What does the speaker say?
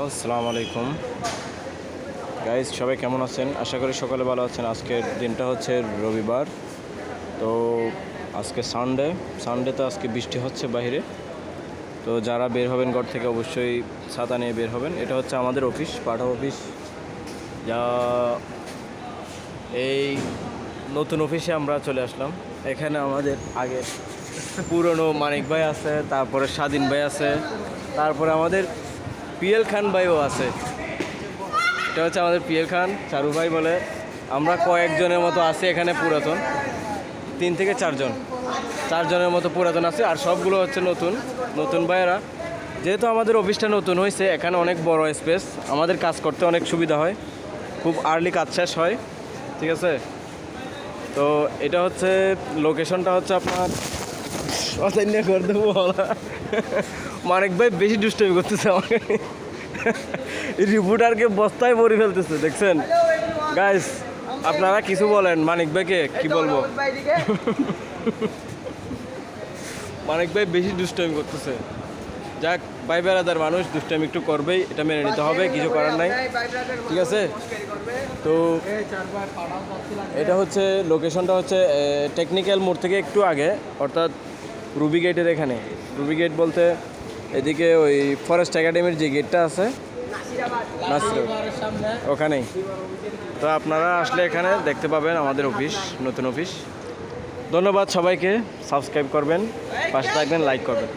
আসসালামু আলাইকুম গাইজ, সবাই কেমন আছেন? আশা করি সকালে ভালো আছেন। আজকের দিনটা হচ্ছে রবিবার। তো আজকে সানডেতে আজকে বৃষ্টি হচ্ছে বাইরে। তো যারা বের হবেন ঘর থেকে অবশ্যই ছাতা নিয়ে বের হবেন। এটা হচ্ছে আমাদের অফিস, পাঠা অফিস। যা এই নতুন অফিসে আমরা চলে আসলাম। এখানে আমাদের আগে পুরনো মানিক ভাই আছে, তারপরে স্বাধীন ভাই আছে, তারপরে আমাদের পিএল খান ভাইও আছে। এটা হচ্ছে আমাদের পিএল খান, চারু ভাই বলে। আমরা কয়েকজনের মতো আছি এখানে পুরাতন, 3 থেকে 4 জন, 4 জনের মতো পুরাতন আছে। আর সবগুলো হচ্ছে নতুন নতুন ভাইয়েরা। যেহেতু আমাদের অফিসটা নতুন হয়েছে, এখানে অনেক বড় স্পেস, আমাদের কাজ করতে অনেক সুবিধা হয়, খুব আর্লি কাজ শেষ হয়। ঠিক আছে, তো এটা হচ্ছে লোকেশনটা হচ্ছে আপনার করে দেবো মানিক ভাই বেশি দুষ্টামি করতেছে আমাকে, রিপোর্টারকে বস্তায় ভরে ফেলতেছে। দেখছেন গাইস, আপনারা কিছু বলেন মানিক ভাইকে, কি বলবো। মানিক ভাই বেশি দুষ্টামি করতেছে। যাক, ভাই বেড়াদার মানুষ, দুষ্টামি একটু করবেই, এটা মেনে নিতে হবে, কিছু করার নাই। ঠিক আছে, তো এটা হচ্ছে লোকেশনটা হচ্ছে টেকনিক্যাল মোড় থেকে একটু আগে, অর্থাৎ রুবি গেটের এখানে। রুবি গেট বলতে এদিকে ওই ফরেস্ট একাডেমির যে গেটটা আছে ওখানেই। তো আপনারা আসলে এখানে দেখতে পাবেন আমাদের অফিস, নতুন অফিস। ধন্যবাদ সবাইকে, সাবস্ক্রাইব করবেন, পাশে থাকবেন, লাইক করবেন।